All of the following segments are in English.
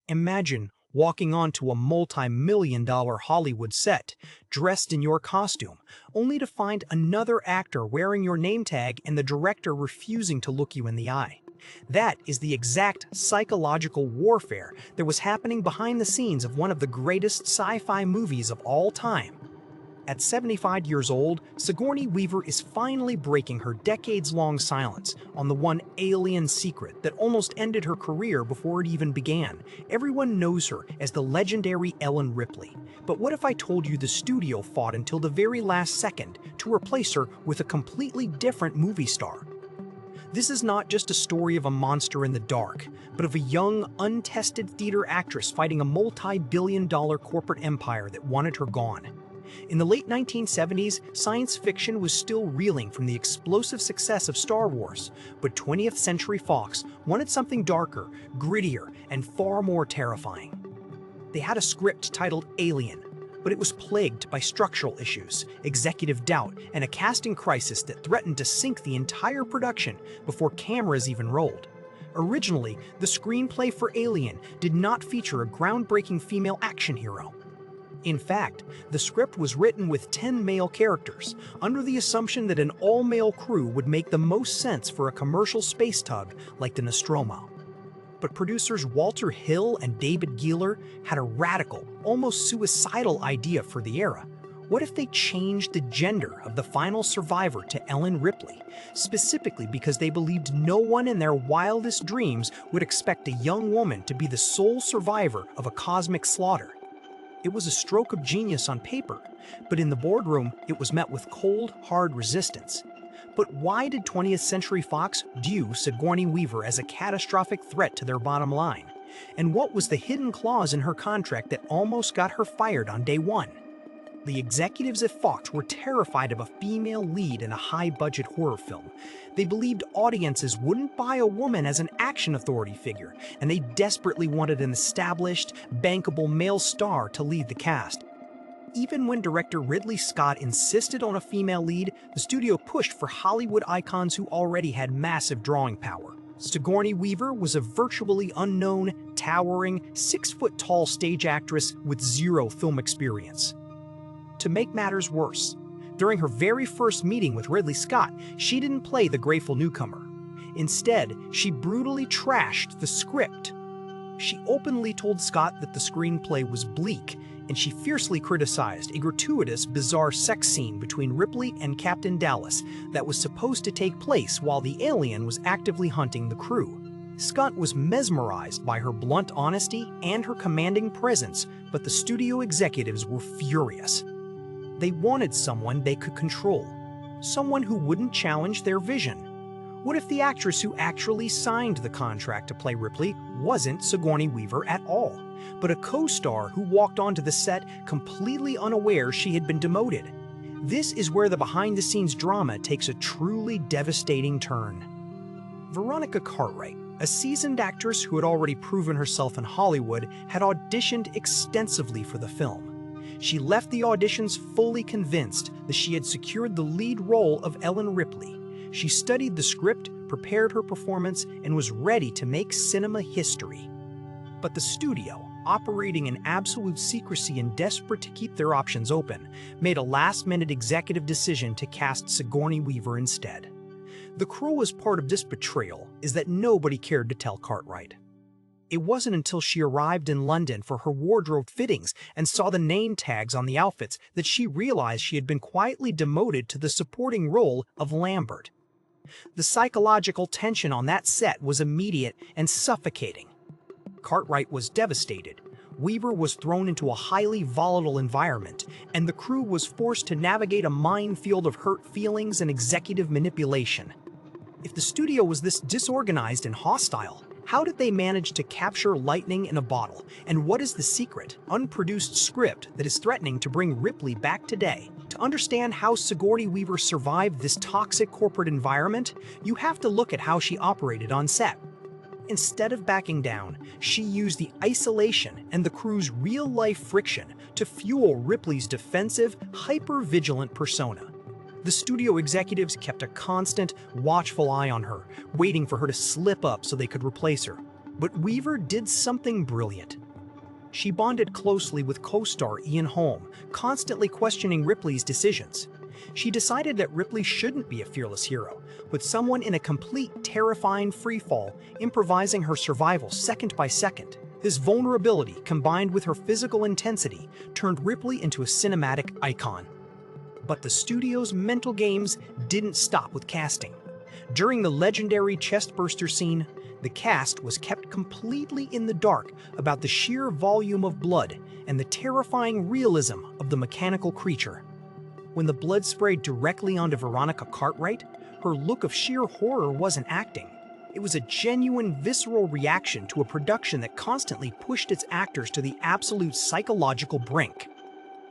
Imagine walking onto a multi-million-dollar Hollywood set, dressed in your costume, only to find another actor wearing your name tag and the director refusing to look you in the eye. That is the exact psychological warfare that was happening behind the scenes of one of the greatest sci-fi movies of all time. At 75 years old, Sigourney Weaver is finally breaking her decades-long silence on the one alien secret that almost ended her career before it even began. Everyone knows her as the legendary Ellen Ripley. But what if I told you the studio fought until the very last second to replace her with a completely different movie star? This is not just a story of a monster in the dark, but of a young, untested theater actress fighting a multi-billion-dollar corporate empire that wanted her gone. In the late 1970s, science fiction was still reeling from the explosive success of Star Wars, but 20th Century Fox wanted something darker, grittier, and far more terrifying. They had a script titled Alien, but it was plagued by structural issues, executive doubt, and a casting crisis that threatened to sink the entire production before cameras even rolled. Originally, the screenplay for Alien did not feature a groundbreaking female action hero. In fact, the script was written with 10 male characters, under the assumption that an all-male crew would make the most sense for a commercial space tug like the Nostromo. But producers Walter Hill and David Giler had a radical, almost suicidal idea for the era. What if they changed the gender of the final survivor to Ellen Ripley, specifically because they believed no one in their wildest dreams would expect a young woman to be the sole survivor of a cosmic slaughter? It was a stroke of genius on paper, but in the boardroom, it was met with cold, hard resistance. But why did 20th Century Fox view Sigourney Weaver as a catastrophic threat to their bottom line? And what was the hidden clause in her contract that almost got her fired on day one? The executives at Fox were terrified of a female lead in a high-budget horror film. They believed audiences wouldn't buy a woman as an action authority figure, and they desperately wanted an established, bankable male star to lead the cast. Even when director Ridley Scott insisted on a female lead, the studio pushed for Hollywood icons who already had massive drawing power. Sigourney Weaver was a virtually unknown, towering, 6-foot-tall stage actress with zero film experience. To make matters worse, during her very first meeting with Ridley Scott, she didn't play the grateful newcomer. Instead, she brutally trashed the script. She openly told Scott that the screenplay was bleak, and she fiercely criticized a gratuitous, bizarre sex scene between Ripley and Captain Dallas that was supposed to take place while the alien was actively hunting the crew. Scott was mesmerized by her blunt honesty and her commanding presence, but the studio executives were furious. They wanted someone they could control, someone who wouldn't challenge their vision. What if the actress who actually signed the contract to play Ripley wasn't Sigourney Weaver at all, but a co-star who walked onto the set completely unaware she had been demoted? This is where the behind-the-scenes drama takes a truly devastating turn. Veronica Cartwright, a seasoned actress who had already proven herself in Hollywood, had auditioned extensively for the film. She left the auditions fully convinced that she had secured the lead role of Ellen Ripley. She studied the script, prepared her performance, and was ready to make cinema history. But the studio, operating in absolute secrecy and desperate to keep their options open, made a last-minute executive decision to cast Sigourney Weaver instead. The cruelest part of this betrayal is that nobody cared to tell Cartwright. It wasn't until she arrived in London for her wardrobe fittings and saw the name tags on the outfits that she realized she had been quietly demoted to the supporting role of Lambert. The psychological tension on that set was immediate and suffocating. Cartwright was devastated. Weaver was thrown into a highly volatile environment, and the crew was forced to navigate a minefield of hurt feelings and executive manipulation. If the studio was this disorganized and hostile, how did they manage to capture lightning in a bottle? And what is the secret, unproduced script that is threatening to bring Ripley back today? To understand how Sigourney Weaver survived this toxic corporate environment, you have to look at how she operated on set. Instead of backing down, she used the isolation and the crew's real-life friction to fuel Ripley's defensive, hyper-vigilant persona. The studio executives kept a constant, watchful eye on her, waiting for her to slip up so they could replace her. But Weaver did something brilliant. She bonded closely with co-star Ian Holm, constantly questioning Ripley's decisions. She decided that Ripley shouldn't be a fearless hero, but someone in a complete, terrifying freefall, improvising her survival second by second. This vulnerability, combined with her physical intensity, turned Ripley into a cinematic icon. But the studio's mental games didn't stop with casting. During the legendary chestburster scene, the cast was kept completely in the dark about the sheer volume of blood and the terrifying realism of the mechanical creature. When the blood sprayed directly onto Veronica Cartwright, her look of sheer horror wasn't acting. It was a genuine, visceral reaction to a production that constantly pushed its actors to the absolute psychological brink.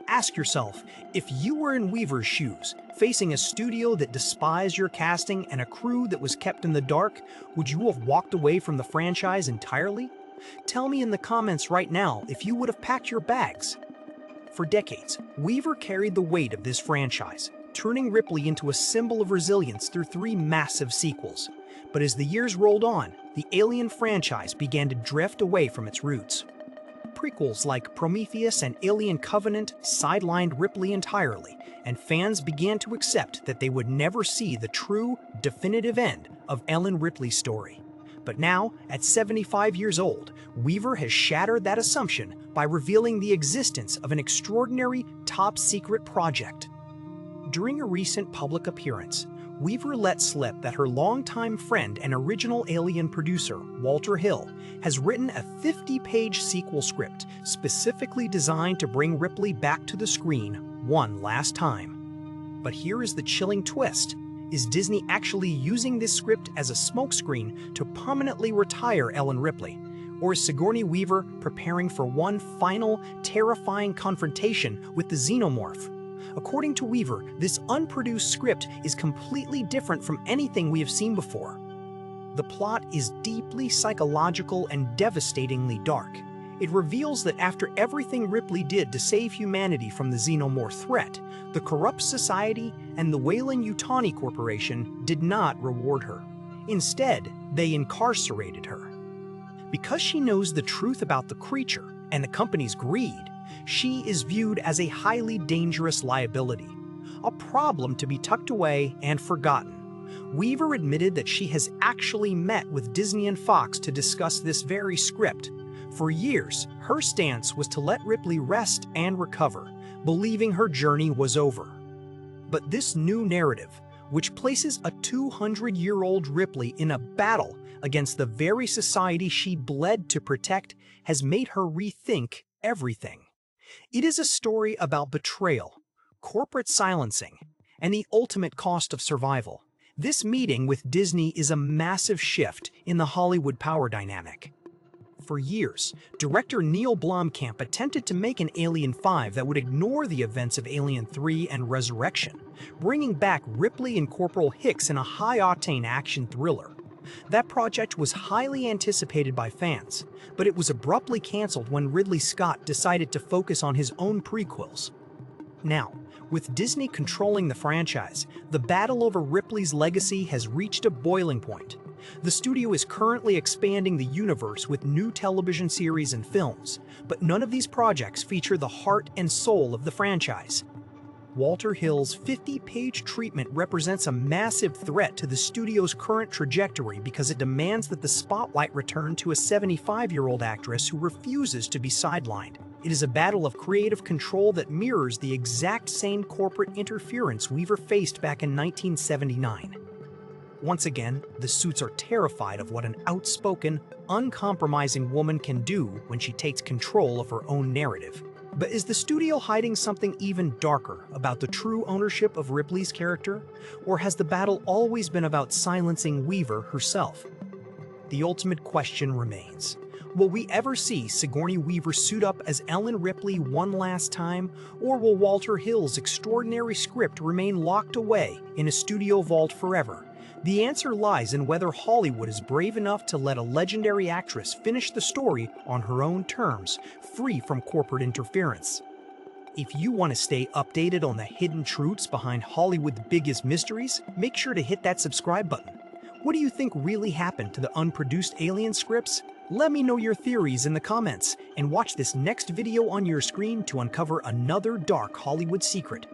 Ask yourself, if you were in Weaver's shoes, facing a studio that despised your casting and a crew that was kept in the dark, would you have walked away from the franchise entirely? Tell me in the comments right now if you would have packed your bags. For decades, Weaver carried the weight of this franchise, turning Ripley into a symbol of resilience through 3 massive sequels. But as the years rolled on, the Alien franchise began to drift away from its roots. Prequels like Prometheus and Alien Covenant sidelined Ripley entirely, and fans began to accept that they would never see the true, definitive end of Ellen Ripley's story. But now, at 75 years old, Weaver has shattered that assumption by revealing the existence of an extraordinary, top-secret project. During a recent public appearance, Weaver let slip that her longtime friend and original Alien producer, Walter Hill, has written a 50-page sequel script specifically designed to bring Ripley back to the screen one last time. But here is the chilling twist. Is Disney actually using this script as a smokescreen to permanently retire Ellen Ripley? Or is Sigourney Weaver preparing for one final, terrifying confrontation with the xenomorph? According to Weaver, this unproduced script is completely different from anything we have seen before. The plot is deeply psychological and devastatingly dark. It reveals that after everything Ripley did to save humanity from the xenomorph threat, the corrupt society and the Weyland-Yutani Corporation did not reward her. Instead, they incarcerated her. Because she knows the truth about the creature and the company's greed, she is viewed as a highly dangerous liability, a problem to be tucked away and forgotten. Weaver admitted that she has actually met with Disney and Fox to discuss this very script. For years, her stance was to let Ripley rest and recover, believing her journey was over. But this new narrative, which places a 200-year-old Ripley in a battle against the very society she bled to protect, has made her rethink everything. It is a story about betrayal, corporate silencing, and the ultimate cost of survival. This meeting with Disney is a massive shift in the Hollywood power dynamic. For years, director Neil Blomkamp attempted to make an Alien 5 that would ignore the events of Alien 3 and Resurrection, bringing back Ripley and Corporal Hicks in a high-octane action thriller. That project was highly anticipated by fans, but it was abruptly canceled when Ridley Scott decided to focus on his own prequels. Now, with Disney controlling the franchise, the battle over Ripley's legacy has reached a boiling point. The studio is currently expanding the universe with new television series and films, but none of these projects feature the heart and soul of the franchise. Walter Hill's 50-page treatment represents a massive threat to the studio's current trajectory because it demands that the spotlight return to a 75-year-old actress who refuses to be sidelined. It is a battle of creative control that mirrors the exact same corporate interference Weaver faced back in 1979. Once again, the suits are terrified of what an outspoken, uncompromising woman can do when she takes control of her own narrative. But is the studio hiding something even darker about the true ownership of Ripley's character? Or has the battle always been about silencing Weaver herself? The ultimate question remains. Will we ever see Sigourney Weaver suit up as Ellen Ripley one last time? Or will Walter Hill's extraordinary script remain locked away in a studio vault forever? The answer lies in whether Hollywood is brave enough to let a legendary actress finish the story on her own terms, free from corporate interference. If you want to stay updated on the hidden truths behind Hollywood's biggest mysteries, make sure to hit that subscribe button. What do you think really happened to the unproduced Alien scripts? Let me know your theories in the comments, and watch this next video on your screen to uncover another dark Hollywood secret.